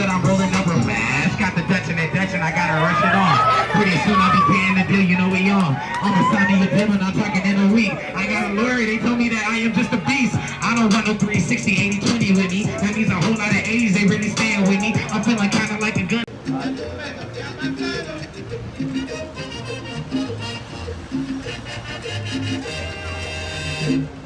that I'm rolling up real fast. Got the Dutch and that Dutch and I gotta rush it on. Pretty soon I'll be paying the bill, you know we on. On the side of your bill and I'm talking in a week. I got a lawyer, they told me that I am just a beast. I don't run no 360, 80, 20 with me. That means a whole lot of 80s, they really staying with me. I'm feeling kinda like a gun. Thank you.